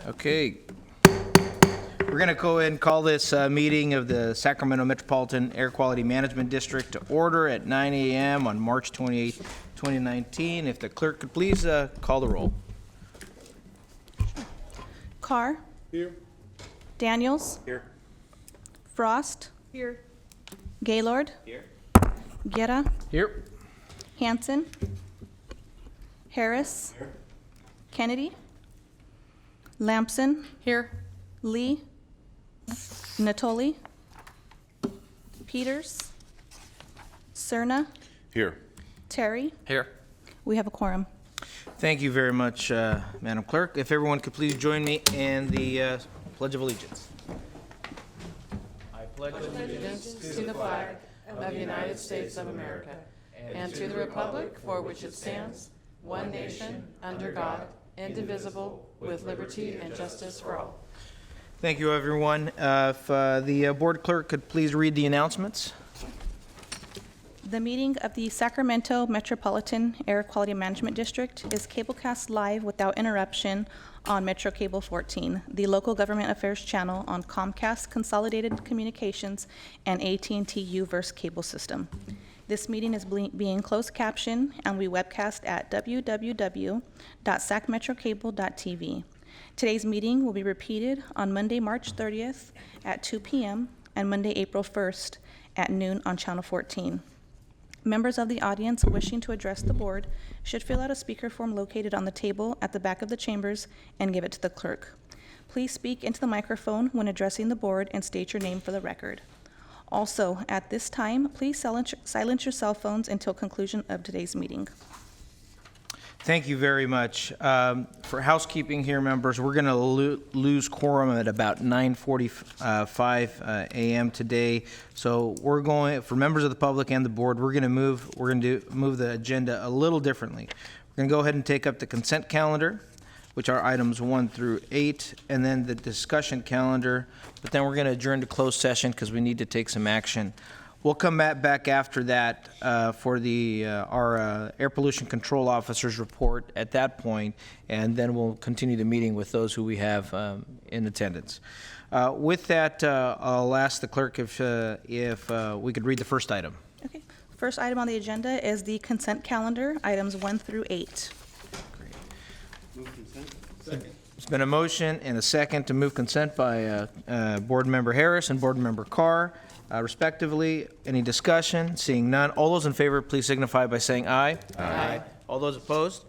Okay. We're going to go ahead and call this meeting of the Sacramento Metropolitan Air Quality Management District to order at 9 a.m. on March 28, 2019. If the clerk could please call the roll. Carr. Here. Daniels. Here. Frost. Here. Gaylord. Here. Guerra. Here. Hanson. Harris. Here. Kennedy. Lampson. Here. Lee. Natoli. Peters. Cerna. Here. Terry. Here. We have a quorum. Thank you very much, Madam Clerk. If everyone could please join me in the Pledge of Allegiance. I pledge Allegiance to the flag of the United States of America and to the republic for which it stands, one nation, under God, indivisible, with liberty and justice for all. Thank you, everyone. If the board clerk could please read the announcements. The meeting of the Sacramento Metropolitan Air Quality Management District is cablecast live without interruption on Metro Cable 14, the local government affairs channel on Comcast Consolidated Communications and AT&T U-verse cable system. This meeting is being closed captioned and we webcast at www.sacmetrocable.tv. Today's meeting will be repeated on Monday, March 30th at 2 p.m. and Monday, April 1st at noon on Channel 14. Members of the audience wishing to address the board should fill out a speaker form located on the table at the back of the chambers and give it to the clerk. Please speak into the microphone when addressing the board and state your name for the record. Also, at this time, please silence your cell phones until conclusion of today's meeting. Thank you very much. For housekeeping here, members, we're going to lose quorum at about 9:45 a.m. today. So we're going, for members of the public and the board, we're going to move the agenda a little differently. We're going to go ahead and take up the consent calendar, which are items 1 through 8, and then the discussion calendar. But then we're going to adjourn to closed session because we need to take some action. We'll come back after that for our air pollution control officer's report at that point, and then we'll continue the meeting with those who we have in attendance. With that, I'll ask the clerk if we could read the first item. Okay. First item on the agenda is the consent calendar, items 1 through 8. Great. Move consent. Second. There's been a motion and a second to move consent by Board Member Harris and Board Member Carr. Respectively. Any discussion? Seeing none. All those in favor, please signify by saying aye. Aye. All those opposed?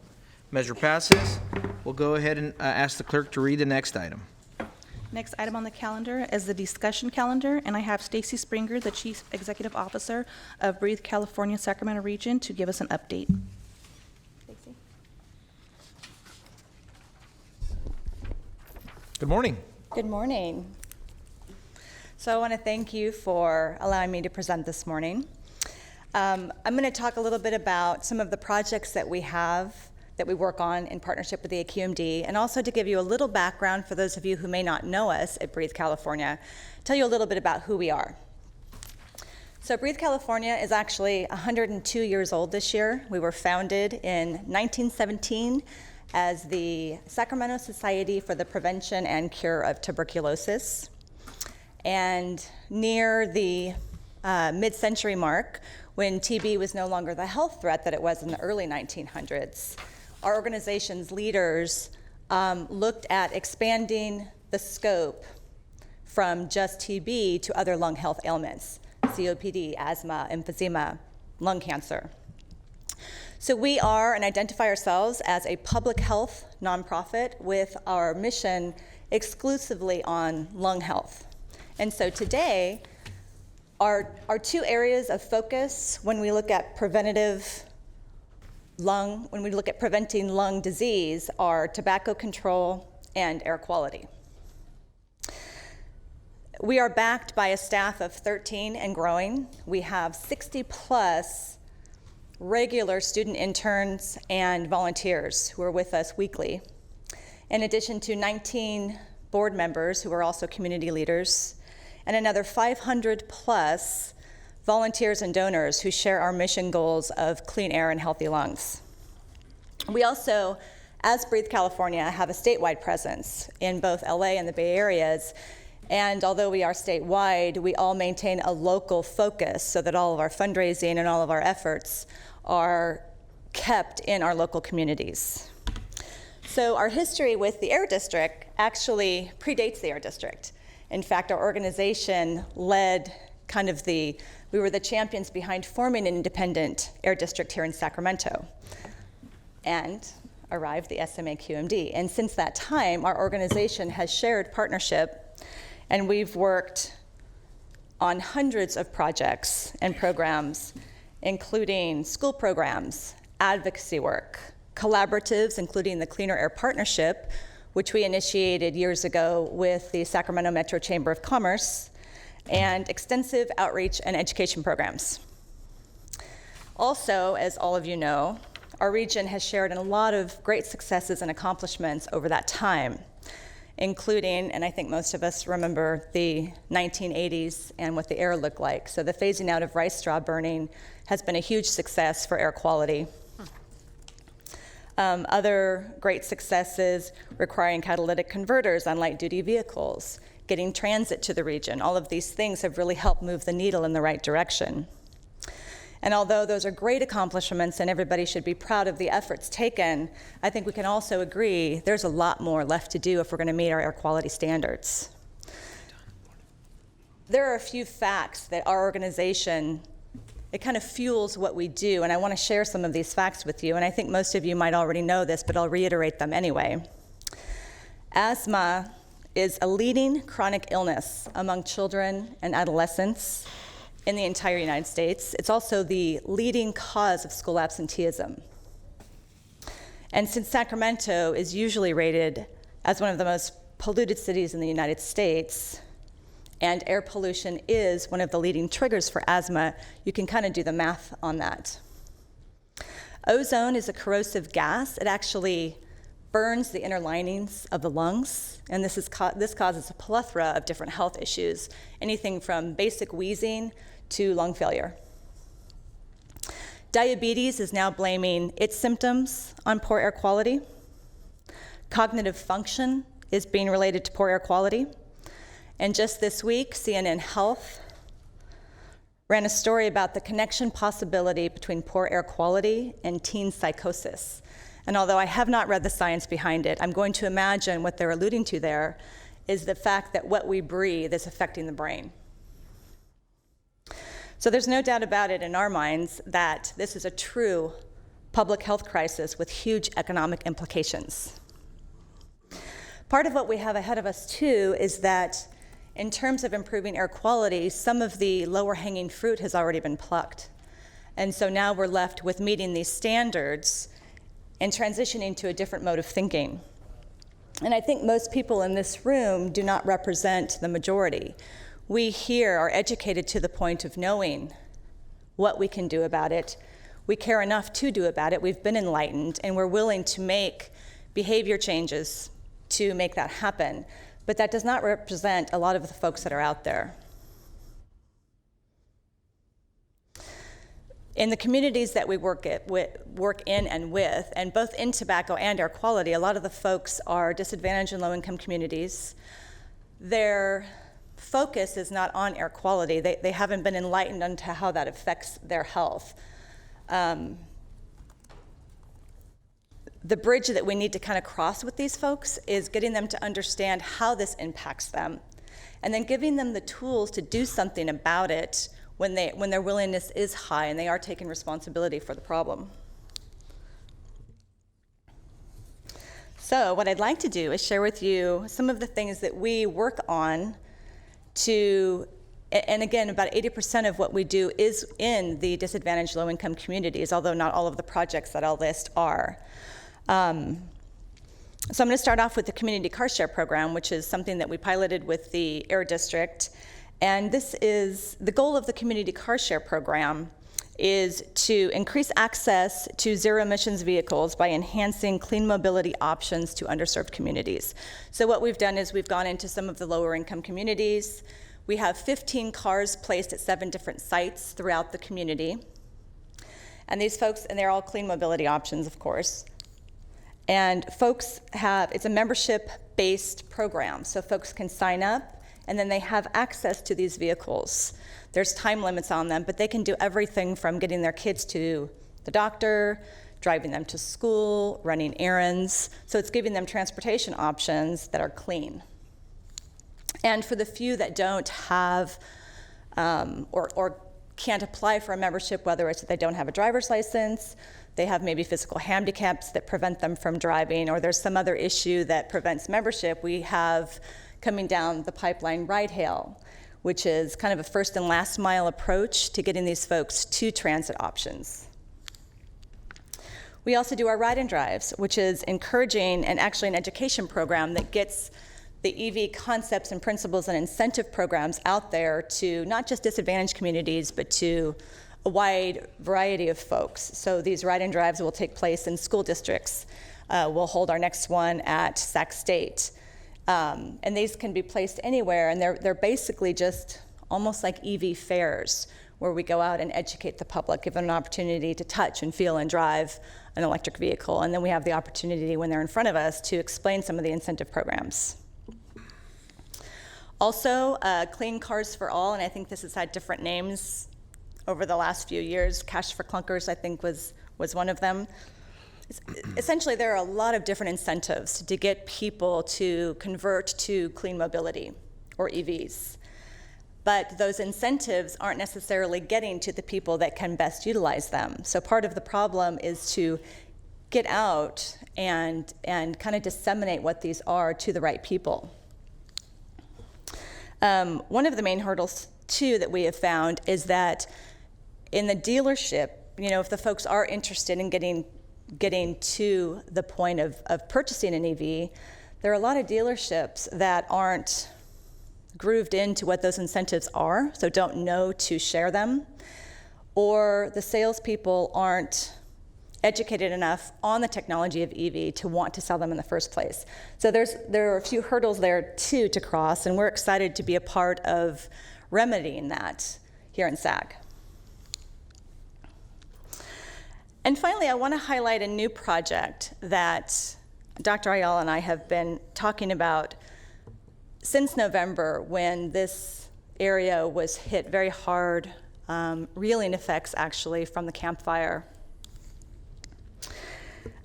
Measure passes. We'll go ahead and ask the clerk to read the next item. Next item on the calendar is the discussion calendar, and I have Stacy Springer, the Chief Executive Officer of Breathe California Sacramento Region, to give us an update. Stacy. Good morning. Good morning. So I want to thank you for allowing me to present this morning. I'm going to talk a little bit about some of the projects that we have, that we work on in partnership with the AQMD, and also to give you a little background for those of you who may not know us at Breathe California, tell you a little bit about who we are. So Breathe California is actually 102 years old this year. We were founded in 1917 as the Sacramento Society for the Prevention and Cure of Tuberculosis. And near the mid-century mark, when TB was no longer the health threat that it was in the early 1900s, our organization's leaders looked at expanding the scope from just TB to other lung health ailments, COPD, asthma, emphysema, lung cancer. So we are and identify ourselves as a public health nonprofit with our mission exclusively on lung health. And so today, our two areas of focus when we look at preventing lung disease are tobacco control and air quality. We are backed by a staff of 13 and growing. We have 60 plus regular student interns and volunteers who are with us weekly, in addition to 19 board members who are also community leaders, and another 500 plus volunteers and donors who share our mission goals of clean air and healthy lungs. We also As Breathe California, have a statewide presence in both LA and the Bay Areas. And although we are statewide, we all maintain a local focus so that all of our fundraising and all of our efforts are kept in our local communities. So our history with the Air District actually predates the Air District. In fact, our organization led we were the champions behind forming an independent Air District here in Sacramento. And arrived the SMA QMD. And since that time, our organization has shared partnership, and we've worked on hundreds of projects and programs, including school programs, advocacy work, collaboratives, including the Cleaner Air Partnership, which we initiated years ago with the Sacramento Metro Chamber of Commerce, and extensive outreach and education programs. Also, as all of you know, our region has shared in a lot of great successes and accomplishments over that time, including, and I think most of us remember, the 1980s and what the air looked like. So the phasing out of rice straw burning has been a huge success for air quality. Other great successes requiring catalytic converters on light-duty vehicles, getting transit to the region. All of these things have really helped move the needle in the right direction. And although those are great accomplishments and everybody should be proud of the efforts taken, I think we can also agree there's a lot more left to do if we're going to meet our air quality standards. There are a few facts that our organization, it kind of fuels what we do, and I want to share some of these facts with you, and I think most of you might already know this, but I'll reiterate them anyway. Asthma is a leading chronic illness among children and adolescents in the entire United States. It's also the leading cause of school absenteeism. And since Sacramento is usually rated as one of the most polluted cities in the United States, and air pollution is one of the leading triggers for asthma, you can kind of do the math on that. Ozone is a corrosive gas. It actually burns the inner linings of the lungs, and this causes a plethora of different health issues, anything from basic wheezing to lung failure. Diabetes is now blaming its symptoms on poor air quality. Cognitive function is being related to poor air quality. And just this week, CNN Health ran a story about the connection possibility between poor air quality and teen psychosis. And although I have not read the science behind it, I'm going to imagine what they're alluding to there is the fact that what we breathe is affecting the brain. So there's no doubt about it in our minds that this is a true public health crisis with huge economic implications. Part of what we have ahead of us, too, is that in terms of improving air quality, some of the lower hanging fruit has already been plucked. And so now we're left with meeting these standards and transitioning to a different mode of thinking. And I think most people in this room do not represent the majority. We here are educated to the point of knowing what we can do about it. We care enough to do about it. We've been enlightened, and we're willing to make behavior changes to make that happen. But that does not represent a lot of the folks that are out there. In the communities that we work in and with, and both in tobacco and air quality, a lot of the folks are disadvantaged and low-income communities. Their focus is not on air quality. They haven't been enlightened onto how that affects their health. The bridge that we need to kind of cross with these folks is getting them to understand how this impacts them, and then giving them the tools to do something about it when their willingness is high and they are taking responsibility for the problem. So what I'd like to do is share with you some of the things that we work on to, and again, about 80% of what we do is in the disadvantaged low-income communities, although not all of the projects that I'll list are. So I'm going to start off with the community car share program, which is something that we piloted with the Air District. And this is, the goal of the community car share program is to increase access to zero emissions vehicles by enhancing clean mobility options to underserved communities. So what we've done is we've gone into some of the lower income communities. We have 15 cars placed at 7 different sites throughout the community. And these folks, and they're all clean mobility options, of course. And folks it's a membership-based program, so folks can sign up, and then they have access to these vehicles. There's time limits on them, but they can do everything from getting their kids to the doctor, driving them to school, running errands. So it's giving them transportation options that are clean. And for the few that don't have or can't apply for a membership, whether it's that they don't have a driver's license, they have maybe physical handicaps that prevent them from driving, or there's some other issue that prevents membership, we have coming down the pipeline ride hail, which is kind of a first and last mile approach to getting these folks to transit options. We also do our ride and drives, which is encouraging and actually an education program that gets the EV concepts and principles and incentive programs out there to not just disadvantaged communities, but to a wide variety of folks. So these ride and drives will take place in school districts. We'll hold our next one at Sac State. And these can be placed anywhere, and they're basically just almost like EV fairs, where we go out and educate the public, give them an opportunity to touch and feel and drive an electric vehicle. And then we have the opportunity when they're in front of us to explain some of the incentive programs. Also, Clean Cars for All, and I think this has had different names over the last few years. Cash for Clunkers, I think, was one of them. Essentially, there are a lot of different incentives to get people to convert to clean mobility, or EVs. But those incentives aren't necessarily getting to the people that can best utilize them. So part of the problem is to get out and kind of disseminate what these are to the right people. One of the main hurdles, too, that we have found is that in the dealership, if the folks are interested in getting to the point of purchasing an EV, there are a lot of dealerships that aren't grooved into what those incentives are, so don't know to share them, or the salespeople aren't educated enough on the technology of EV to want to sell them in the first place. So there are a few hurdles there too to cross, and we're excited to be a part of remedying that here in SAC. And finally, I want to highlight a new project that Dr. Ayala and I have been talking about since November, when this area was hit very hard, reeling effects actually from the Camp Fire.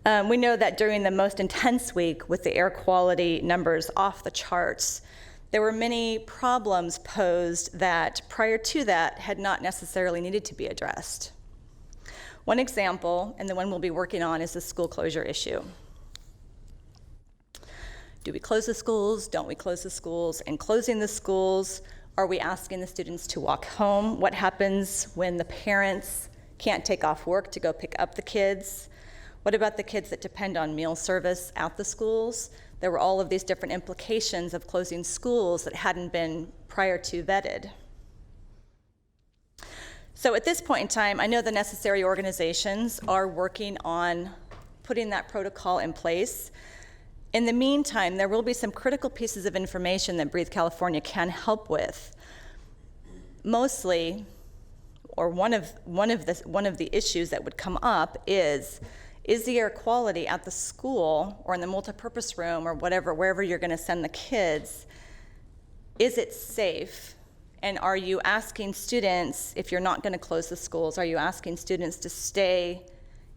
We know that during the most intense week with the air quality numbers off the charts, there were many problems posed that prior to that had not necessarily needed to be addressed. One example, and the one we'll be working on, is the school closure issue. Do we close the schools? Don't we close the schools? And closing the schools, are we asking the students to walk home? What happens when the parents can't take off work to go pick up the kids? What about the kids that depend on meal service at the schools? There were all of these different implications of closing schools that hadn't been prior to vetted. So at this point in time, I know the necessary organizations are working on putting that protocol in place. In the meantime, there will be some critical pieces of information that Breathe California can help with. Mostly, or one of the issues that would come up is the air quality at the school or in the multipurpose room or wherever you're going to send the kids, is it safe? And are you asking students, if you're not going to close the schools, are you asking students to stay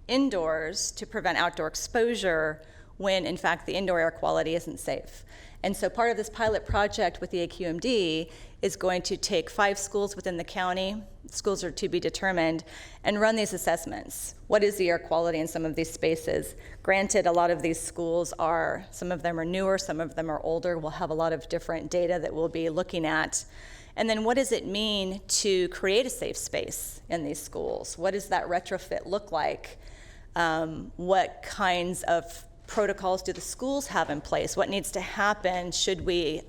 indoors to prevent outdoor exposure when, in fact, the indoor air quality isn't safe? And so part of this pilot project with the AQMD is going to take 5 schools within the county, schools are to be determined, and run these assessments. What is the air quality in some of these spaces? Granted, a lot of these schools some of them are newer, some of them are older. We'll have a lot of different data that we'll be looking at. And then what does it mean to create a safe space in these schools? What does that retrofit look like? What kinds of protocols do the schools have in place? What needs to happen should we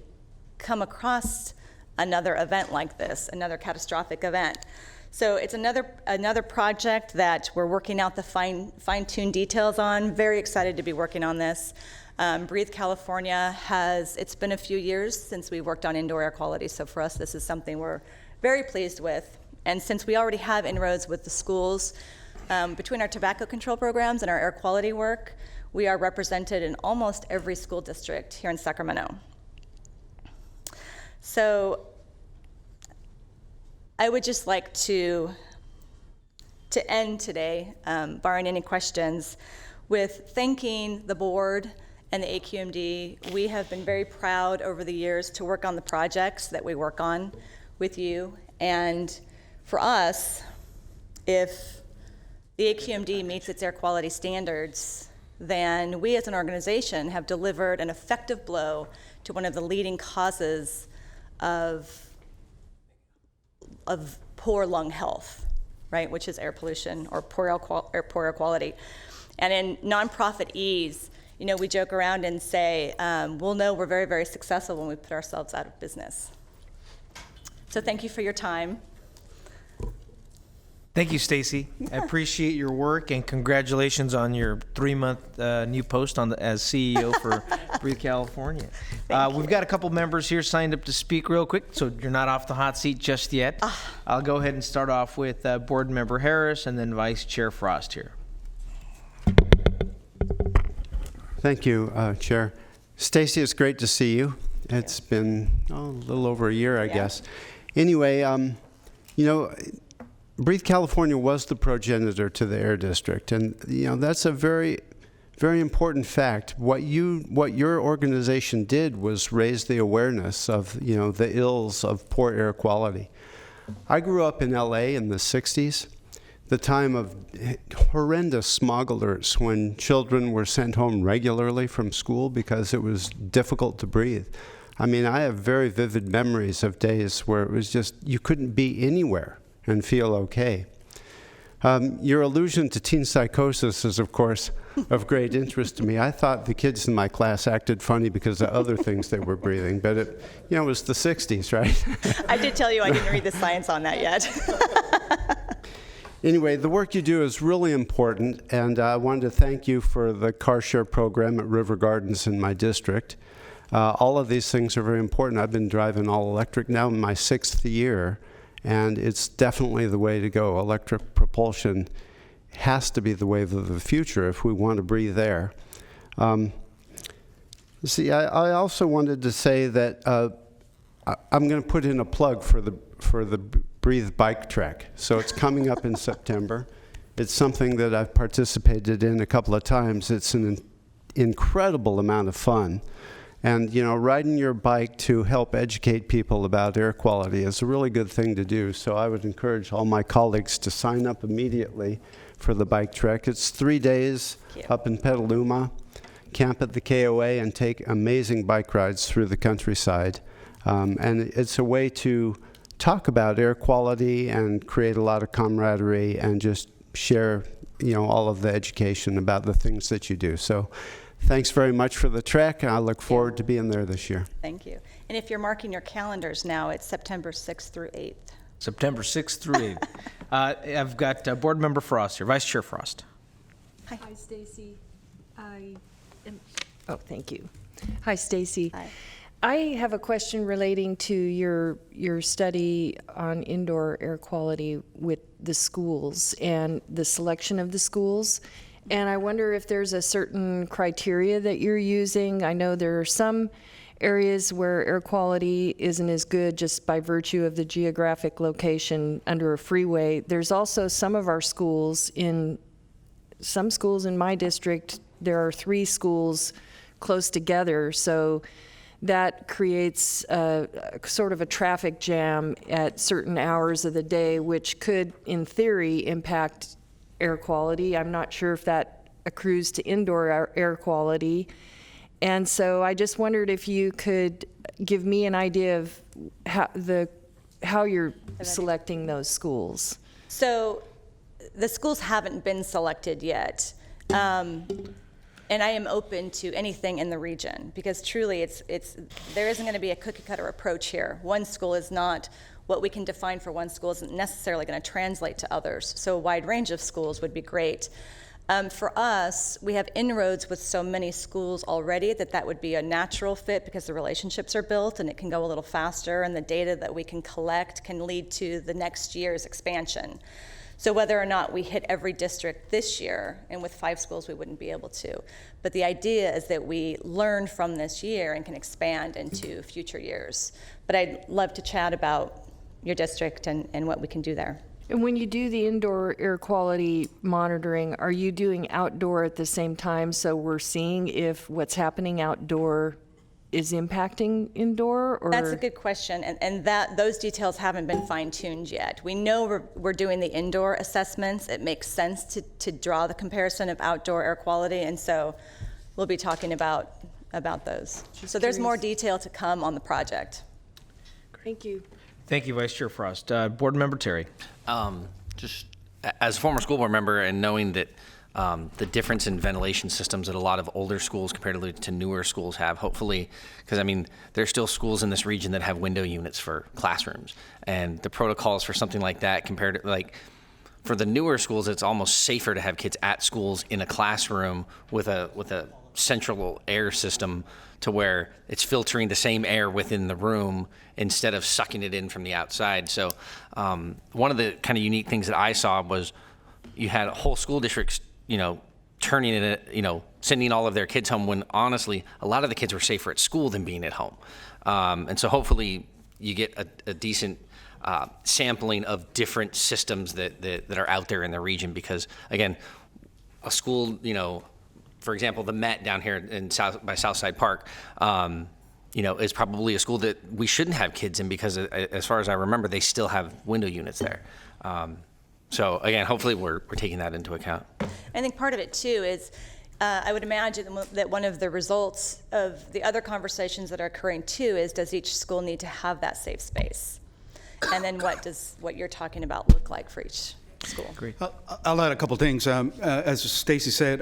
come across another event like this, another catastrophic event? So it's another project that we're working out the fine-tuned details on. Very excited to be working on this. Breathe California it's been a few years since we worked on indoor air quality, so for us this is something we're very pleased with. And since we already have inroads with the schools, between our tobacco control programs and our air quality work, We are represented in almost every school district here in Sacramento. So I would just like to end today, barring any questions, with thanking the board and the AQMD. We have been very proud over the years to work on the projects that we work on with you. And for us, if the AQMD meets its air quality standards, then we as an organization have delivered an effective blow to one of the leading causes of poor lung health, right, which is air pollution or poor air quality. And in nonprofit ease, you know, we joke around and say, we'll know we're very, very successful when we put ourselves out of business. So thank you for your time. Thank you, Stacy. I appreciate your work, and congratulations on your 3-month new post as CEO for Breathe California. We've got a couple members here signed up to speak real quick, so you're not off the hot seat just yet. I'll go ahead and start off with Board Member Harris and then Vice Chair Frost here. Thank you, Chair. Stacy, it's great to see you. It's been a little over a year, I guess. Anyway, you know, Breathe California was the progenitor to the Air District, and you know that's a very, very important fact. What your organization did was raise the awareness of the ills of poor air quality. I grew up in LA in the 60s, the time of horrendous smog alerts when children were sent home regularly from school because it was difficult to breathe. I mean, I have very vivid memories of days where it was just you couldn't be anywhere and feel okay. Your allusion to teen psychosis is, of course, of great interest to me. I thought the kids in my class acted funny because of other things they were breathing, but it was the 60s, right? I did tell you I didn't read the science on that yet. Anyway, the work you do is really important, and I wanted to thank you for the car share program at River Gardens in my district. All of these things are very important. I've been driving all electric now in my 6th year, and it's definitely the way to go. Electric propulsion has to be the wave of the future if we want to breathe air. See, I also wanted to say that I'm going to put in a plug for the Breathe Bike Trek. So it's coming up in September. It's something that I've participated in a couple of times. It's an incredible amount of fun. And, riding your bike to help educate people about air quality is a really good thing to do. So I would encourage all my colleagues to sign up immediately for the bike trek. It's 3 days up in Petaluma, camp at the KOA, and take amazing bike rides through the countryside. And it's a way to talk about air quality and create a lot of camaraderie and just share, all of the education about the things that you do. So thanks very much for the trek, and I look forward to being there this year. Thank you. And if you're marking your calendars now, it's September 6th through 8th. September 6th through 8th. I've got Board Member Frost here, Vice Chair Frost. Hi, Stacy. Thank you. Hi, Stacy. Hi. I have a question relating to your study on indoor air quality with the schools and the selection of the schools. And I wonder if there's a certain criteria that you're using. I know there are some areas where air quality isn't as good just by virtue of the geographic location under a freeway. There's also some of our schools in my district, there are 3 schools close together, so that creates sort of a traffic jam at certain hours of the day, which could, in theory, impact air quality. I'm not sure if that accrues to indoor air quality. And so I just wondered if you could give me an idea of how you're selecting those schools. So the schools haven't been selected yet. And I am open to anything in the region because truly there isn't going to be a cookie cutter approach here. One school is not what we can define for one school isn't necessarily going to translate to others. So a wide range of schools would be great. For us, we have inroads with so many schools already that would be a natural fit because the relationships are built and it can go a little faster and the data that we can collect can lead to the next year's expansion. So whether or not we hit every district this year, and with 5 schools we wouldn't be able to, but the idea is that we learn from this year and can expand into future years. But I'd love to chat about your district and what we can do there. And when you do the indoor air quality monitoring, are you doing outdoor at the same time, so we're seeing if what's happening outdoor is impacting indoor? Or That's a good question, and those details haven't been fine-tuned yet. We know we're doing the indoor assessments. It makes sense to draw the comparison of outdoor air quality, and so we'll be talking about those. So there's more detail to come on the project. Thank you. Thank you, Vice Chair Frost. Board Member Terry. Just as a former school board member and knowing that the difference in ventilation systems that a lot of older schools compared to newer schools have, hopefully, because I mean, there's still schools in this region that have window units for classrooms, and the protocols for something like that compared to, like, for the newer schools, it's almost safer to have kids at schools in a classroom with a central air system to where it's filtering the same air within the room instead of sucking it in from the outside. So one of the kind of unique things that I saw was you had whole school districts, turning it, sending all of their kids home when honestly, a lot of the kids were safer at school than being at home. And so hopefully you get a decent sampling of different systems that are out there in the region, because again, a school, for example, the Met down here by Southside Park, is probably a school that we shouldn't have kids in because, as far as I remember, they still have window units there. So again, hopefully we're taking that into account. I think part of it too is, I would imagine that one of the results of the other conversations that are occurring too is, does each school need to have that safe space? And then what does what you're talking about look like for each school? Great. I'll add a couple things. As Stacy said,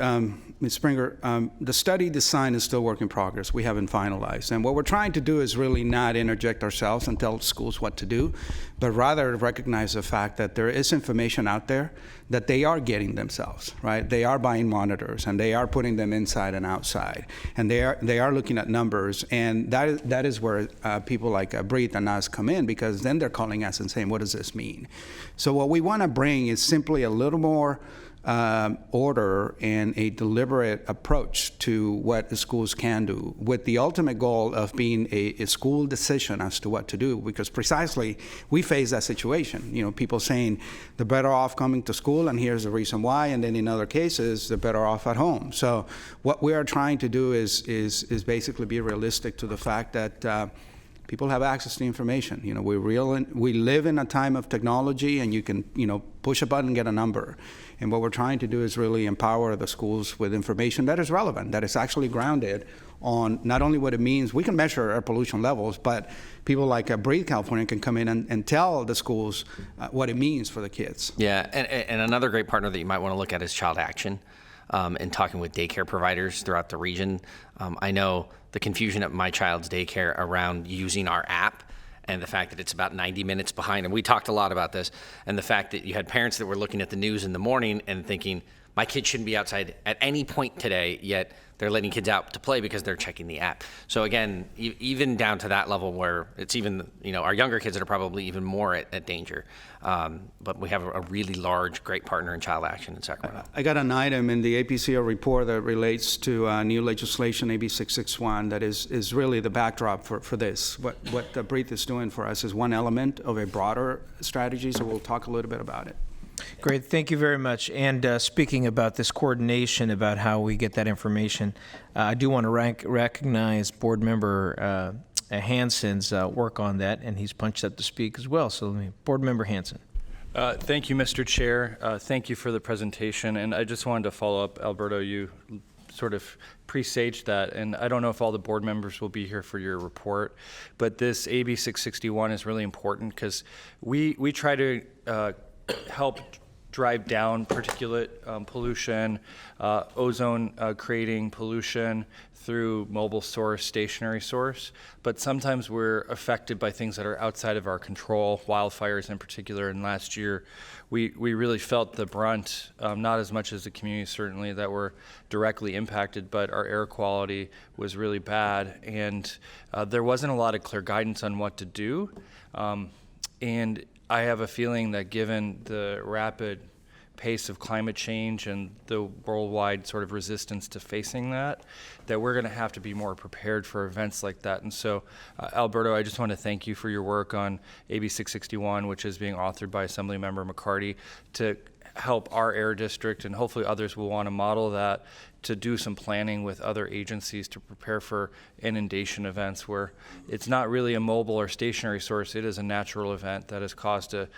Ms. Springer, the study design is still work in progress. We haven't finalized. And what we're trying to do is really not interject ourselves and tell schools what to do, but rather recognize the fact that there is information out there that they are getting themselves, right? They are buying monitors, and they are putting them inside and outside, and they are looking at numbers, and that is where people like Breathe and us come in, because then they're calling us and saying, what does this mean? So what we want to bring is simply a little more order and a deliberate approach to what the schools can do, with the ultimate goal of being a school decision as to what to do, because precisely we face that situation. People saying they're better off coming to school, and here's the reason why, and then in other cases they're better off at home. So what we are trying to do is basically be realistic to the fact that people have access to information. We live in a time of technology, and you can, push a button and get a number. And what we're trying to do is really empower the schools with information that is relevant, that is actually grounded on not only what it means. We can measure air pollution levels, but people like Breathe California can come in and tell the schools what it means for the kids. Yeah, and another great partner that you might want to look at is Child Action, and talking with daycare providers throughout the region. I know the confusion at my child's daycare around using our app, and the fact that it's about 90 minutes behind. And we talked a lot about this, and the fact that you had parents that were looking at the news in the morning and thinking, my kid shouldn't be outside at any point today, yet they're letting kids out to play because they're checking the app. So again, even down to that level where it's even, our younger kids that are probably even more at danger. But we have a really large, great partner in Child Action in Sacramento. I got an item in the APCO report that relates to new legislation, AB 661, that is really the backdrop for this. What Breathe is doing for us is one element of a broader strategy, so we'll talk a little bit about it. Great, thank you very much. And speaking about this coordination, about how we get that information, I do want to recognize Board Member Hansen's work on that, and he's punched up to speak as well. So, Board Member Hansen. Thank you, Mr. Chair. Thank you for the presentation. And I just wanted to follow up, Alberto, you sort of presaged that, and I don't know if all the board members will be here for your report, but this AB 661 is really important because we try to help drive down particulate pollution, ozone creating pollution through mobile source, stationary source, but sometimes we're affected by things that are outside of our control, wildfires in particular. And last year, we really felt the brunt, not as much as the community certainly that were directly impacted, but our air quality was really bad. And there wasn't a lot of clear guidance on what to do. And I have a feeling that given the rapid pace of climate change and the worldwide sort of resistance to facing that we're going to have to be more prepared for events like that. And so, Alberto, I just want to thank you for your work on AB 661, which is being authored by Assemblymember McCarty, to help our air district, and hopefully others will want to model that, to do some planning with other agencies to prepare for inundation events where it's not really a mobile or stationary source, it is a natural event that has caused a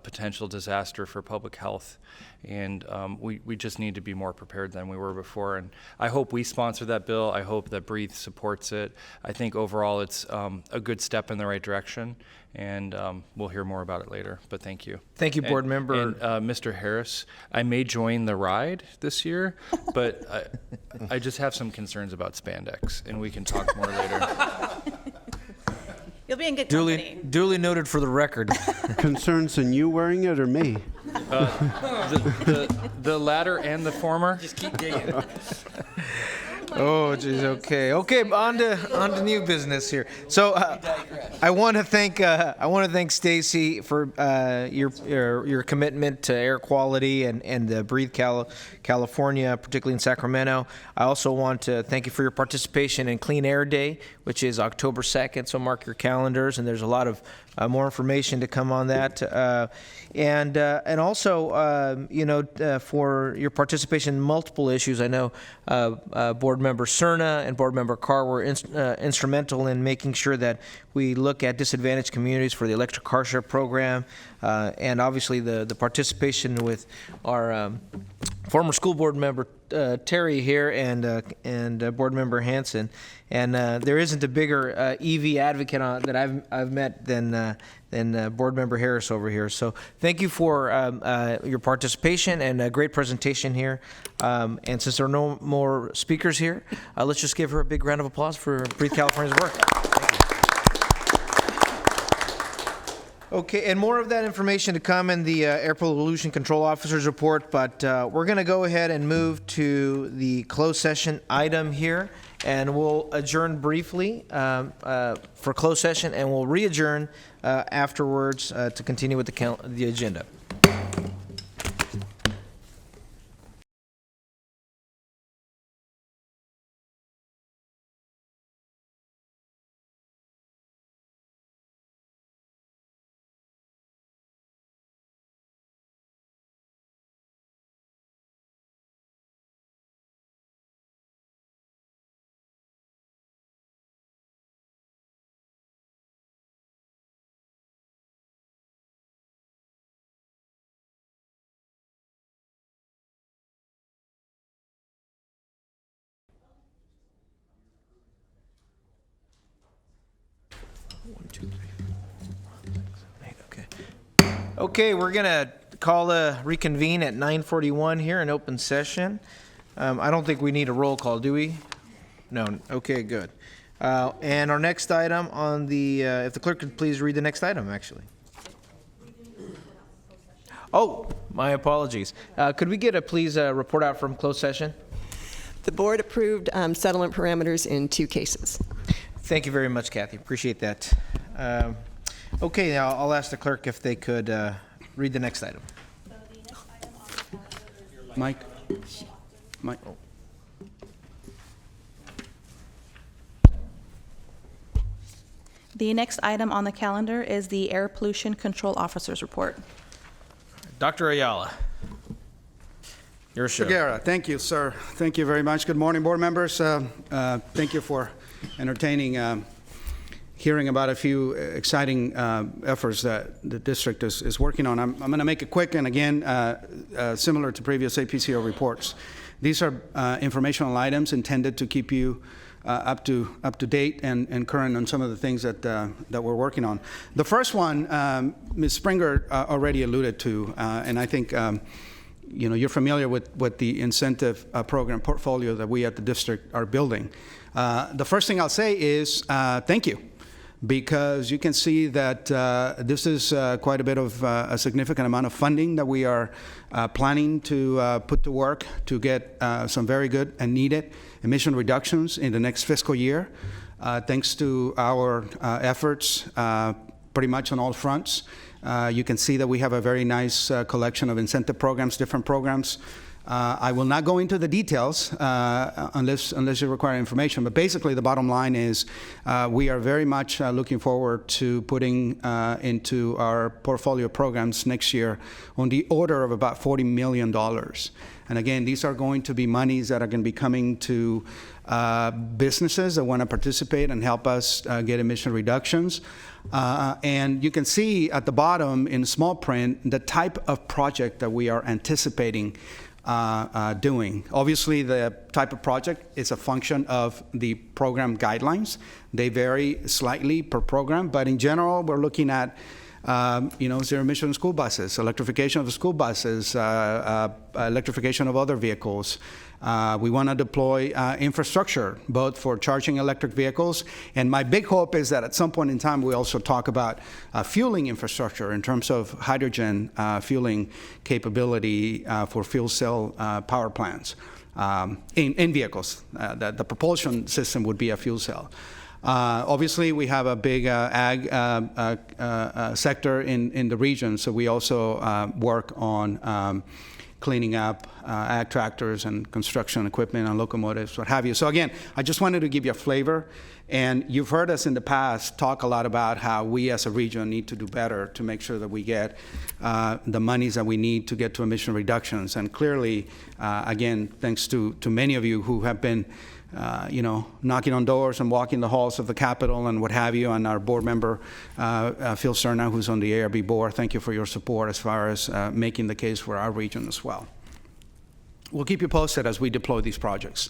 potential disaster for public health. And we just need to be more prepared than we were before. And I hope we sponsor that bill. I hope that Breathe supports it. I think overall it's a good step in the right direction, and we'll hear more about it later. But thank you. Thank you, Board Member. And Mr. Harris, I may join the ride this year, but I just have some concerns about spandex, and we can talk more later. You'll be in good company. Duly noted for the record. Concerns in you wearing it or me? The latter and the former. Just keep digging. Oh, geez. Okay. On to new business here. So I want to thank Stacy for your commitment to air quality and Breathe California, particularly in Sacramento. I also want to thank you for your participation in Clean Air Day, which is October 2nd. So mark your calendars, and there's a lot of more information to come on that, and also for your participation in multiple issues. I know Board Member Cerna and Board Member Carr were instrumental in making sure that we look at disadvantaged communities for the electric car share program, and obviously the participation with our former school board member Terry here and Board Member Hanson. And there isn't a bigger EV advocate that I've met than Board Member Harris over here. So thank you for your participation and a great presentation here. And since there are no more speakers here, let's just give her a big round of applause for Breathe California's work. Thank you. Okay, and more of that information to come in the Air Pollution Control Officer's report, but we're going to go ahead and move to the closed session item here, and we'll adjourn briefly for closed session, and we'll re-adjourn afterwards to continue with the agenda. Okay, we're going to call a reconvene at 9:41 here in open session. I don't think we need a roll call, do we? No. Okay, good. And our next item on the, if the clerk could please read the next item, actually. Oh, my apologies. Could we get please report out from closed session? The board approved settlement parameters in 2 cases. Thank you very much, Kathy. Appreciate that. Okay, now I'll ask the clerk if they could read the next item. Mike. The next item on the calendar is the Air Pollution Control Officer's report. Dr. Ayala, your show. Guerra, thank you, sir. Thank you very much. Good morning, board members. Thank you for entertaining hearing about a few exciting efforts that the district is working on. I'm going to make it quick, and again, similar to previous APCO reports. These are informational items intended to keep you up to date and current on some of the things that we're working on. The first one, Ms. Springer already alluded to, and I think you're familiar with the incentive program portfolio that we at the district are building. The first thing I'll say is thank you, because you can see that this is quite a bit of a significant amount of funding that we are planning to put to work to get some very good and needed emission reductions in the next fiscal year, thanks to our efforts pretty much on all fronts. You can see that we have a very nice collection of incentive programs, different programs. I will not go into the details unless you require information, but basically the bottom line is we are very much looking forward to putting into our portfolio programs next year on the order of about $40 million. And again, these are going to be monies that are going to be coming to businesses that want to participate and help us get emission reductions. And you can see at the bottom in small print the type of project that we are anticipating doing. Obviously, the type of project is a function of the program guidelines. They vary slightly per program, but in general, we're looking at zero emission school buses, electrification of the school buses, electrification of other vehicles. We want to deploy infrastructure, both for charging electric vehicles, and my big hope is that at some point in time we also talk about fueling infrastructure in terms of hydrogen fueling capability for fuel cell power plants in vehicles. The propulsion system would be a fuel cell. Obviously, we have a big ag sector in the region, so we also work on cleaning up ag tractors and construction equipment and locomotives, what have you. So again, I just wanted to give you a flavor, and you've heard us in the past talk a lot about how we as a region need to do better to make sure that we get the monies that we need to get to emission reductions. And clearly, again, thanks to many of you who have been knocking on doors and walking the halls of the Capitol and what have you, and our board member, Phil Cerna, who's on the ARB board. Thank you for your support as far as making the case for our region as well. We'll keep you posted as we deploy these projects.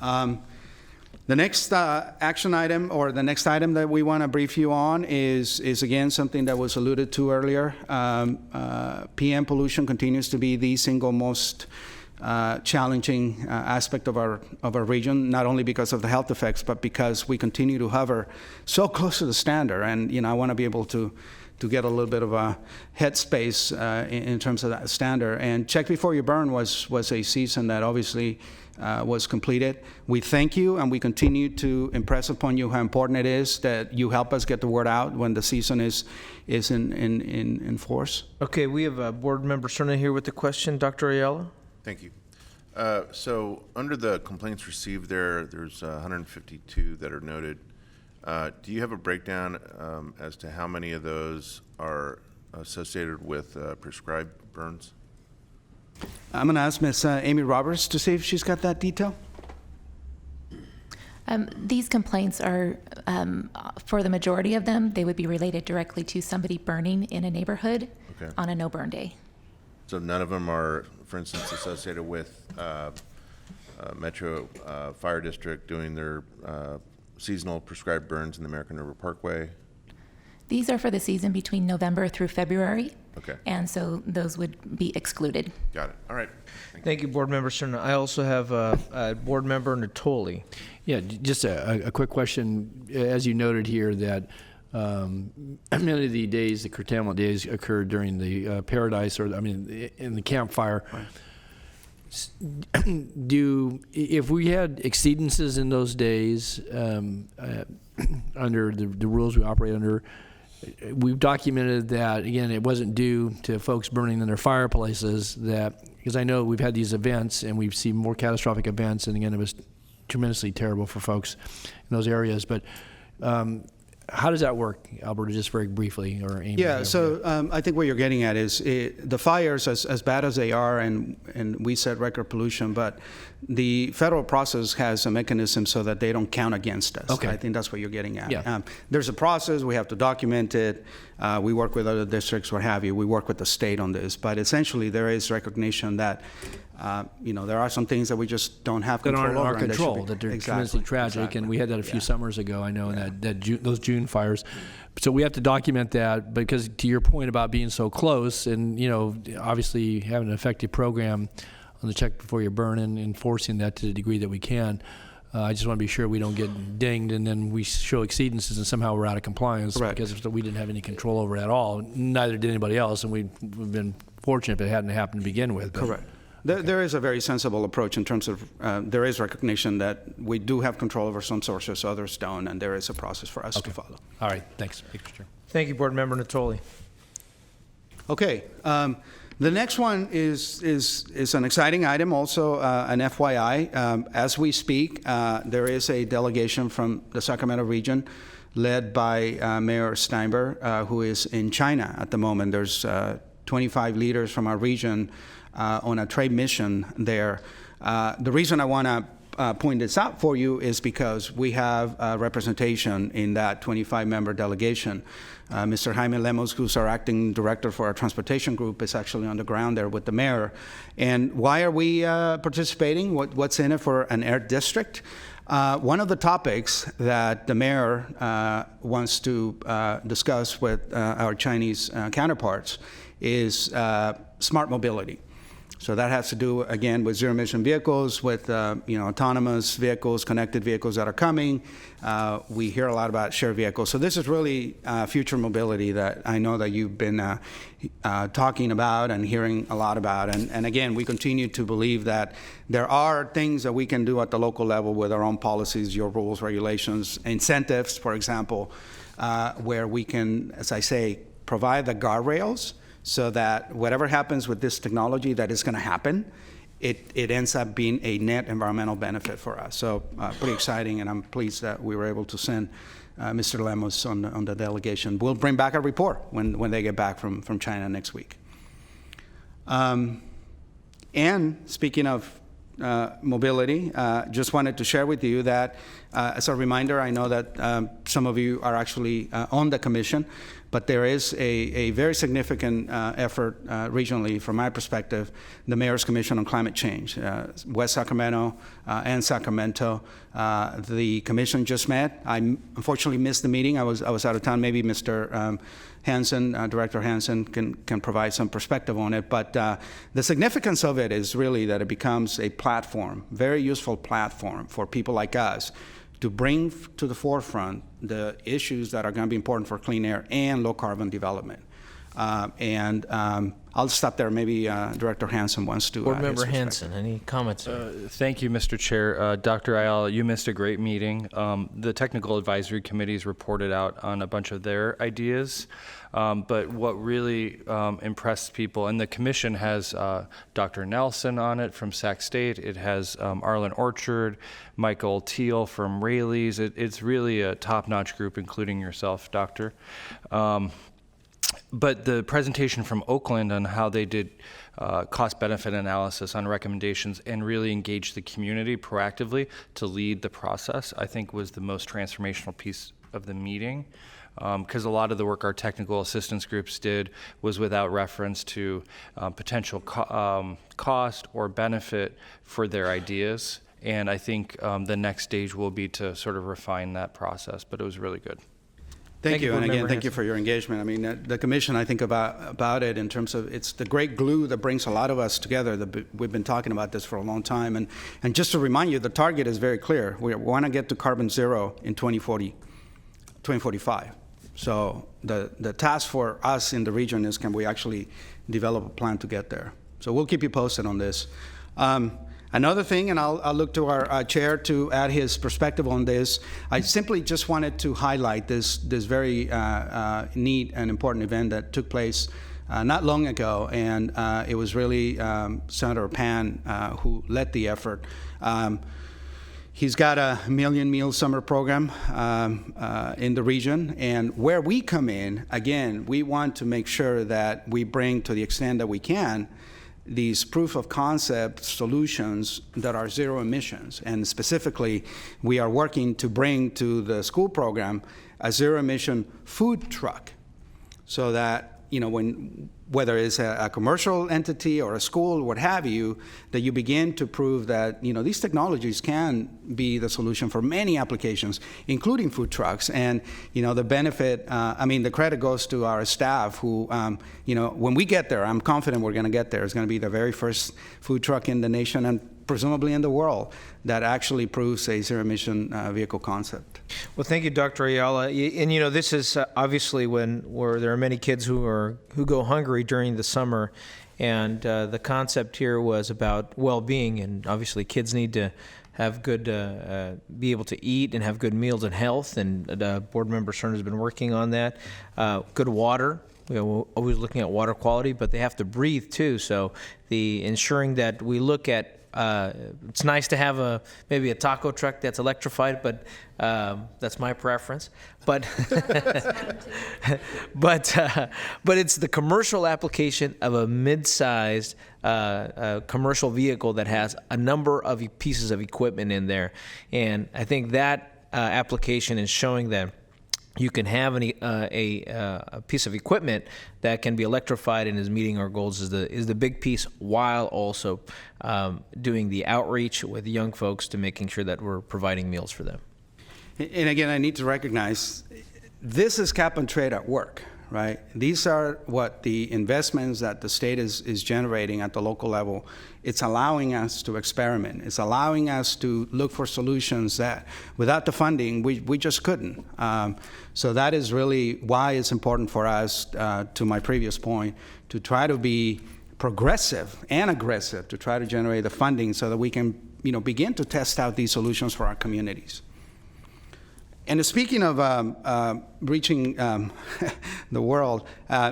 The next action item, or the next item that we want to brief you on is again something that was alluded to earlier. PM pollution continues to be the single most challenging aspect of our region, not only because of the health effects, but because we continue to hover so close to the standard. And I want to be able to get a little bit of a headspace in terms of that standard. And Check Before You Burn was a season that obviously was completed. We thank you, and we continue to impress upon you how important it is that you help us get the word out when the season is in force. Okay, we have Board Member Cerna here with the question. Dr. Ayala? Thank you. So under the complaints received there's 152 that are noted. Do you have a breakdown as to how many of those are associated with prescribed burns? I'm going to ask Ms. Amy Roberts to see if she's got that detail. These complaints are, for the majority of them, they would be related directly to somebody burning in a neighborhood on a no-burn day. So none of them are, for instance, associated with Metro Fire District doing their seasonal prescribed burns in the American River Parkway? These are for the season between November through February. Okay. And so those would be excluded. Got it. All right. Thank you, Board Member Cerna. I also have Board Member Natoli. Yeah, just a quick question. As you noted here that many of the days, the curtailment days, occurred during the Paradise, in the campfire. Right. If we had exceedances in those days under the rules we operate under, we've documented that, again, it wasn't due to folks burning in their fireplaces, because I know we've had these events and we've seen more catastrophic events, and again, it was tremendously terrible for folks in those areas. But how does that work, Alberto, just very briefly, or Amy? Yeah, so I think what you're getting at is the fires, as bad as they are, and we set record pollution, but the federal process has a mechanism so that they don't count against us. Okay. I think that's what you're getting at. Yeah. There's a process, we have to document it, we work with other districts, what have you, we work with the state on this, but essentially there is recognition that there are some things that we just don't have control over. That aren't in our control, that they're tremendously tragic, exactly. And we had that a few summers ago, I know, and those June fires. So we have to document that, because to your point about being so close, and obviously having an effective program on the Check Before You Burn and enforcing that to the degree that we can. I just want to be sure we don't get dinged and then we show exceedances and somehow we're out of compliance. Correct. Because we didn't have any control over it at all. Neither did anybody else, and we've been fortunate it hadn't happened to begin with. But. Correct. There is a very sensible approach in terms of there is recognition that we do have control over some sources, others don't, and there is a process for us to follow. All right, thanks, Mr. Chair. Thank you, Board Member Natoli. Okay. The next one is an exciting item, also an FYI. As we speak, there is a delegation from the Sacramento region led by Mayor Steinberg, who is in China at the moment. There's 25 leaders from our region on a trade mission there. The reason I want to point this out for you is because we have representation in that 25-member delegation. Mr. Jaime Lemos, who's our acting director for our transportation group, is actually on the ground there with the mayor. And why are we participating? What's in it for an air district? One of the topics that the mayor wants to discuss with our Chinese counterparts is smart mobility. So that has to do, again, with zero-emission vehicles, with autonomous vehicles, connected vehicles that are coming. We hear a lot about shared vehicles. So this is really future mobility that I know that you've been talking about and hearing a lot about. And again, we continue to believe that there are things that we can do at the local level with our own policies, your rules, regulations, incentives, for example, where we can, as I say, provide the guardrails so that whatever happens with this technology that is going to happen, it ends up being a net environmental benefit for us. So pretty exciting, and I'm pleased that we were able to send Mr. Lemos on the delegation. We'll bring back a report when they get back from China next week. And speaking of mobility, just wanted to share with you that as a reminder, I know that some of you are actually on the commission, but there is a very significant effort regionally, from my perspective, the Mayor's Commission on Climate Change. West Sacramento and Sacramento, the commission just met. I unfortunately missed the meeting. I was out of town. Maybe Mr. Hansen, Director Hansen, can provide some perspective on it. But the significance of it is really that it becomes a platform, very useful platform for people like us to bring to the forefront the issues that are going to be important for clean air and low carbon development. I'll stop there. Maybe Director Hansen wants to. Board Member Hansen, any comments? Thank you, Mr. Chair. Dr. Ayala, you missed a great meeting. The technical advisory committees reported out on a bunch of their ideas, but what really impressed people, and the commission has Dr. Nelson on it from Sac State. It has Arlen Orchard, Michael Teal from Rayleigh's. It's really a top-notch group, including yourself, Doctor. But the presentation from Oakland on how they did cost-benefit analysis on recommendations and really engaged the community proactively to lead the process, I think was the most transformational piece of the meeting. Because a lot of the work our technical assistance groups did was without reference to potential cost or benefit for their ideas. And I think the next stage will be to sort of refine that process, but it was really good. Thank you, and again, thank you for your engagement. I mean, the commission, I think about it in terms of it's the great glue that brings a lot of us together. We've been talking about this for a long time, and just to remind you, the target is very clear. We want to get to carbon zero in 2045. So the task for us in the region is, can we actually develop a plan to get there? So we'll keep you posted on this. Another thing, and I'll look to our chair to add his perspective on this, I simply just wanted to highlight this very neat and important event that took place not long ago, and it was really Senator Pan who led the effort. He's got a Million Meal Summer program in the region, and where we come in, again, we want to make sure that we bring, to the extent that we can, these proof of concept solutions that are zero emissions. And specifically, we are working to bring to the school program a zero emission food truck, so that, whether it's a commercial entity or a school, what have you, that you begin to prove that, these technologies can be the solution for many applications, including food trucks. And, the benefit, the credit goes to our staff who, when we get there, I'm confident we're going to get there. It's going to be the very first food truck in the nation and presumably in the world that actually proves a zero-emission vehicle concept. Well, thank you, Dr. Ayala. And this is obviously where there are many kids who go hungry during the summer, and the concept here was about well-being, and obviously kids need to have good, be able to eat and have good meals and health, and Board Member Stern has been working on that. Good water. we're always looking at water quality, but they have to breathe too. So the ensuring that we look at, it's nice to have maybe a taco truck that's electrified, but that's my preference. But but it's the commercial application of a mid-sized commercial vehicle that has a number of pieces of equipment in there, and I think that application is showing that you can have a piece of equipment that can be electrified and is meeting our goals is the big piece, while also doing the outreach with young folks to making sure that we're providing meals for them. And again, I need to recognize this is cap and trade at work, right? These are what the investments that the state is generating at the local level. It's allowing us to experiment. It's allowing us to look for solutions that without the funding, we just couldn't. So that is really why it's important for us, to my previous point, to try to be progressive and aggressive to try to generate the funding so that we can, begin to test out these solutions for our communities. And speaking of reaching the world,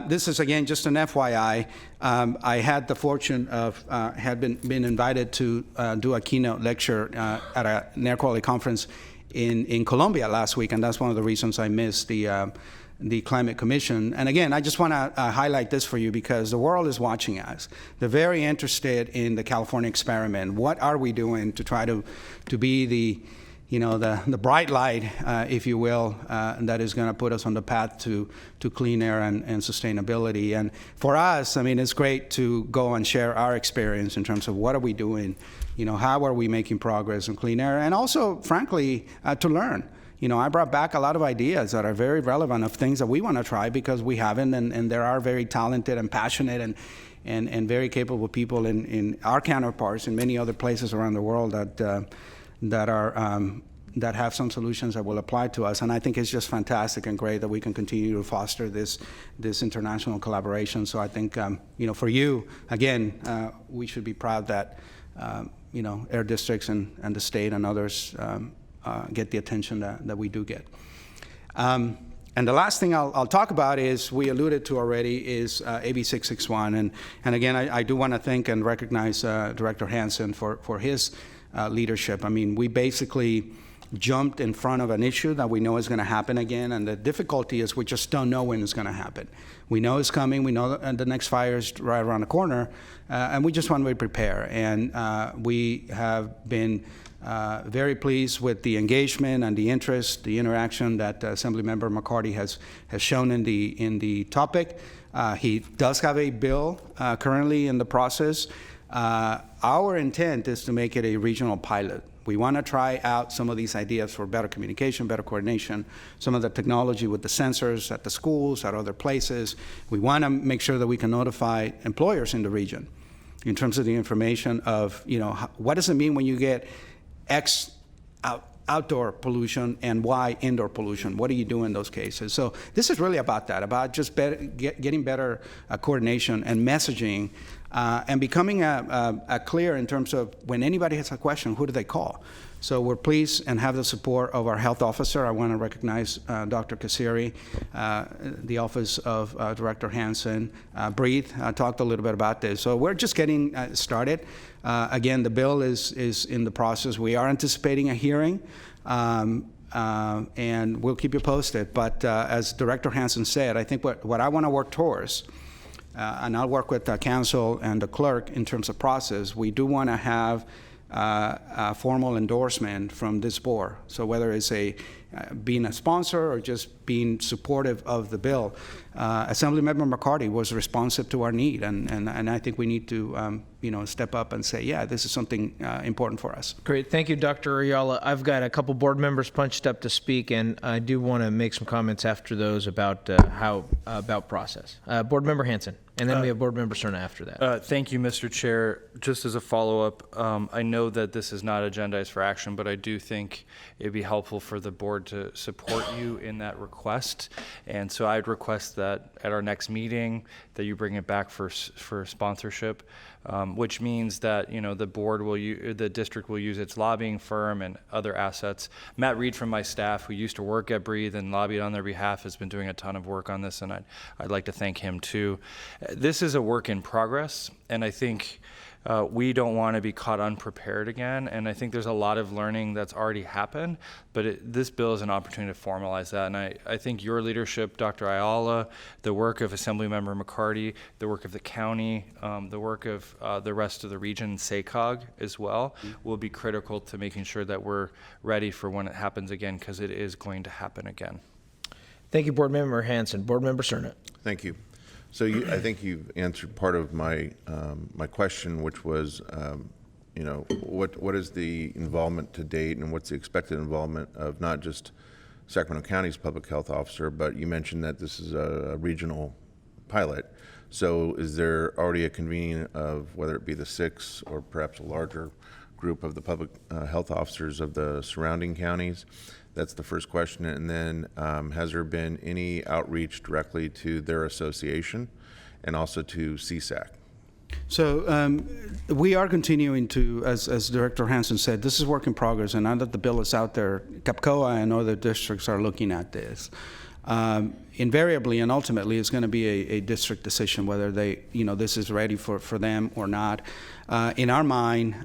this is, again, just an FYI. I had the fortune of had been invited to do a keynote lecture at an air quality conference in Colombia last week, and that's one of the reasons I missed the Climate Commission. And again, I just want to highlight this for you because the world is watching us. They're very interested in the California experiment. What are we doing to try to be the bright light, if you will, that is going to put us on the path to clean air and sustainability. And for us, I mean, it's great to go and share our experience in terms of what are we doing, how are we making progress in clean air, and also, frankly, to learn. I brought back a lot of ideas that are very relevant of things that we want to try because we haven't, and there are very talented and passionate and very capable people in our counterparts in many other places around the world that have some solutions that will apply to us. And I think it's just fantastic and great that we can continue to foster this international collaboration. So I think, for you, again, we should be proud that, air districts and the state and others get the attention that we do get. And the last thing I'll talk about is, we alluded to already, is AB 661. And again, I do want to thank and recognize Director Hansen for his leadership. I mean, we basically jumped in front of an issue that we know is going to happen again, and the difficulty is we just don't know when it's going to happen. We know it's coming, we know that the next fire is right around the corner, and we just want to prepare. And we have been very pleased with the engagement and the interest, the interaction that Assemblymember McCarty has shown in the topic. He does have a bill currently in the process. Our intent is to make it a regional pilot. We want to try out some of these ideas for better communication, better coordination, some of the technology with the sensors at the schools, at other places. We want to make sure that we can notify employers in the region in terms of the information of, what does it mean when you get X outdoor pollution and Y indoor pollution? What do you do in those cases? So this is really about that, about just getting better coordination and messaging, and becoming clear in terms of when anybody has a question, who do they call? So we're pleased and have the support of our health officer. I want to recognize Dr. Kassiri, the office of Director Hansen. Breathe talked a little bit about this. So we're just getting started. Again, the bill is in the process. We are anticipating a hearing, and we'll keep you posted. But as Director Hansen said, I think what I want to work towards, and I'll work with the council and the clerk in terms of process, we do want to have a formal endorsement from this board. So whether it's being a sponsor or just being supportive of the bill, Assemblymember McCarty was responsive to our need, and I think we need to step up and say, yeah, this is something important for us. Great, thank you, Dr. Ayala. I've got a couple board members punched up to speak, and I do want to make some comments after those about about process. Board Member Hansen, and then we have Board Member Cerna after that. Thank you, Mr. Chair. Just as a follow-up, I know that this is not agendized for action, but I do think it'd be helpful for the board board to support you in that request. And so I'd request that at our next meeting that you bring it back for sponsorship, which means that, you know, the district will use its lobbying firm and other assets. Matt Reed from my staff, who used to work at Breathe and lobbied on their behalf, has been doing a ton of work on this, and I'd like to thank him too. This is a work in progress, and I think we don't want to be caught unprepared again, and I think there's a lot of learning that's already happened, but this bill is an opportunity to formalize that, and I think your leadership, Dr. Ayala, the work of Assemblymember McCarty, the work of the county, the work of the rest of the region, SACOG as well, will be critical to making sure that we're ready for when it happens again, because it is going to happen again. Thank you, Board Member Hanson. Board Member Cerna. Thank you. So I think you've answered part of my my question, which was, you know, what is the involvement to date, and what's the expected involvement of not just Sacramento County's public health officer, but you mentioned that this is a regional pilot. So is there already a convening of whether it be the 6 or perhaps a larger group of the public health officers of the surrounding counties? That's the first question. And then has there been any outreach directly to their association and also to CSAC? So we are continuing to, as Director Hanson said, this is work in progress, and now that the bill is out there, CAPCOA and other districts are looking at this. Invariably and ultimately, it's going to be a district decision whether this is ready for them or not. In our mind,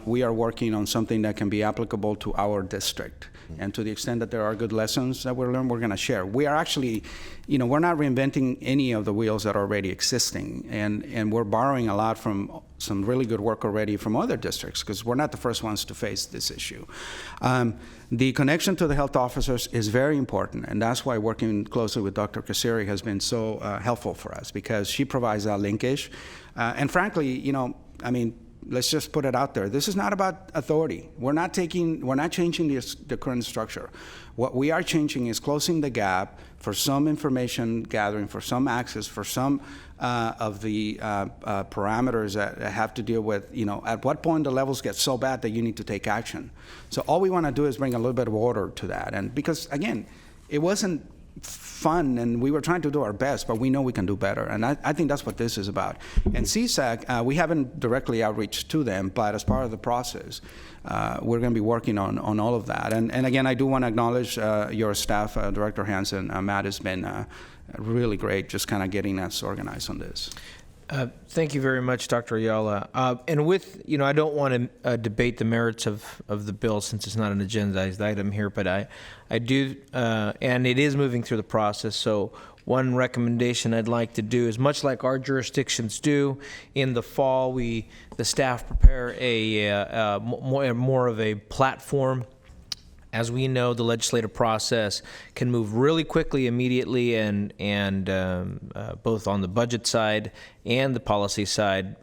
we are working on something that can be applicable to our district. And to the extent that there are good lessons that we learn, we're going to share. We are actually, we're not reinventing any of the wheels that are already existing. And we're borrowing a lot from some really good work already from other districts, because we're not the first ones to face this issue. The connection to the health officers is very important, and that's why working closely with Dr. Kasiri has been so helpful for us, because she provides that linkage. And frankly, let's just put it out there. This is not about authority. We're not changing the current structure. What we are changing is closing the gap for some information gathering, for some access, for some of the parameters that have to deal with, at what point the levels get so bad that you need to take action. So all we want to do is bring a little bit of order to that. And because, again, it wasn't fun, and we were trying to do our best, but we know we can do better, and I think that's what this is about. And CSAC, we haven't directly outreached to them, but as part of the process, we're going to be working on all of that. And again, I do want to acknowledge your staff, Director Hanson. Matt has been really great, just kind of getting us organized on this. Thank you very much, Dr. Ayala. And with, I don't want to debate the merits of the bill since it's not an agendized item here, but I do, and it is moving through the process. So one recommendation I'd like to do is, much like our jurisdictions do, in the fall, the staff prepare a more of a platform. As we know, the legislative process can move really quickly, immediately, and both on the budget side and the policy side,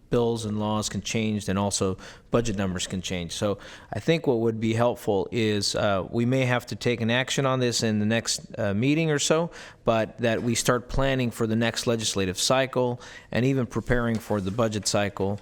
bills and laws can change, and also budget numbers can change. So I think what would be helpful is we may have to take an action on this in the next meeting or so, but that we start planning for the next legislative cycle and even preparing for the budget cycle,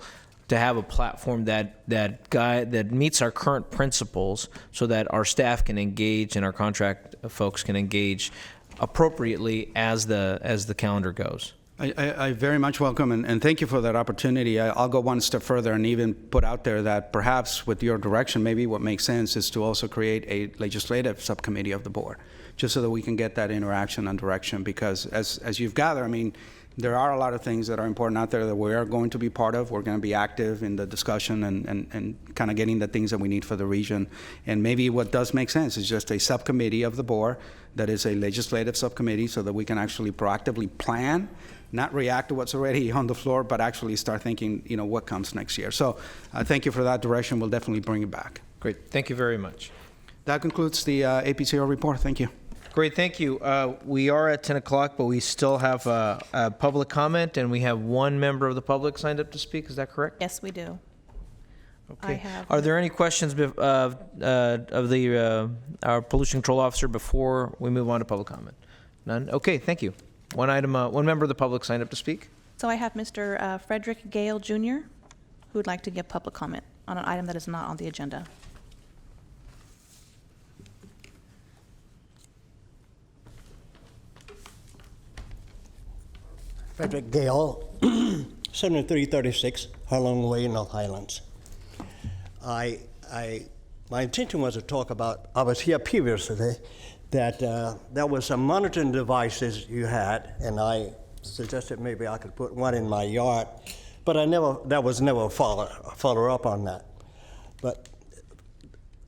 to have a platform that meets our current principles, so that our staff can engage and our contract folks can engage appropriately as the calendar goes. I very much welcome, and thank you for that opportunity. I'll go one step further and even put out there that perhaps with your direction, maybe what makes sense is to also create a legislative subcommittee of the board, just so that we can get that interaction and direction, because as you've gathered, there are a lot of things that are important out there that we are going to be part of. We're going to be active in the discussion and kind of getting the things that we need for the region. And maybe what does make sense is just a subcommittee of the board that is a legislative subcommittee, so that we can actually proactively plan, not react to what's already on the floor, but actually start thinking, what comes next year. So thank you for that direction. We'll definitely bring it back. Great. Thank you very much. That concludes the APCO report. Thank you. Great, thank you. We are at 10 o'clock, but we still have a public comment, and we have one member of the public signed up to speak. Is that correct? Yes, we do. Okay. I have. Are there any questions of our pollution control officer before we move on to public comment? None? Okay, thank you. One member of the public signed up to speak. So I have Mr. Frederick Gale Jr., who would like to give public comment on an item that is not on the agenda. Frederick Gale, 7336 Harlong Way, North Highlands. My intention was to talk about, I was here previously, that there was some monitoring devices you had, and I suggested maybe I could put one in my yard, but that was never a follow up on that. But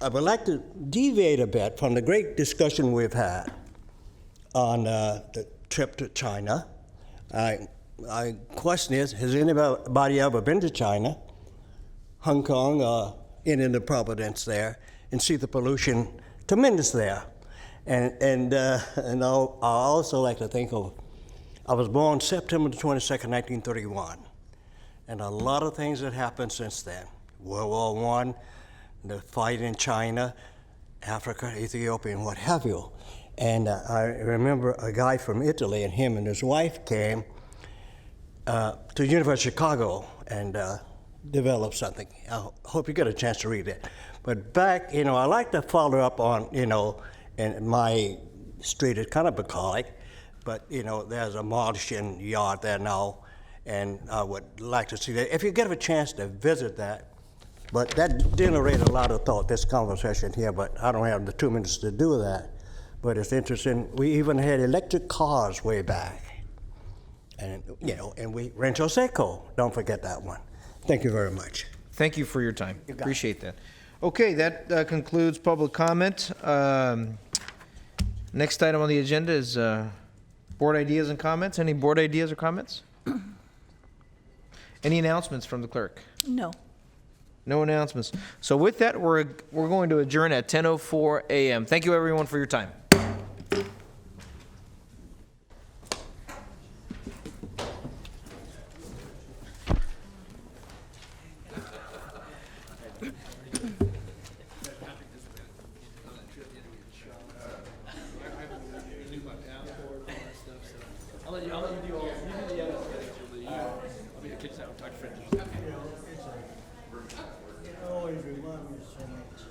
I would like to deviate a bit from the great discussion we've had on the trip to China. My question is, has anybody ever been to China, Hong Kong, or any of the Providence there, and see the pollution tremendous there? And I also like to think of, I was born September 22nd, 1931, and a lot of things that happened since then. World War I, the fight in China, Africa, Ethiopia, and what have you. And I remember a guy from Italy, and him and his wife came to the University of Chicago and developed something. I hope you get a chance to read it. But back, I like to follow up on, in my street is kind of bucolic, but, there's a Martian yard there now, and I would like to see that. If you get a chance to visit that, but that generated a lot of thought, this conversation here, but I don't have the 2 minutes to do that. But it's interesting, we even had electric cars way back. And, and we, Rancho Seco, don't forget that one. Thank you very much. Thank you for your time. Appreciate that. Okay, that concludes public comment. Next item on the agenda is board ideas and comments. Any board ideas or comments? Any announcements from the clerk? No. No announcements. So with that, we're going to adjourn at 10:04 a.m. Thank you, everyone, for your time. I'll let you do all. You do the edits. I'll be the kids out. Talk to friends. Always remind me so much.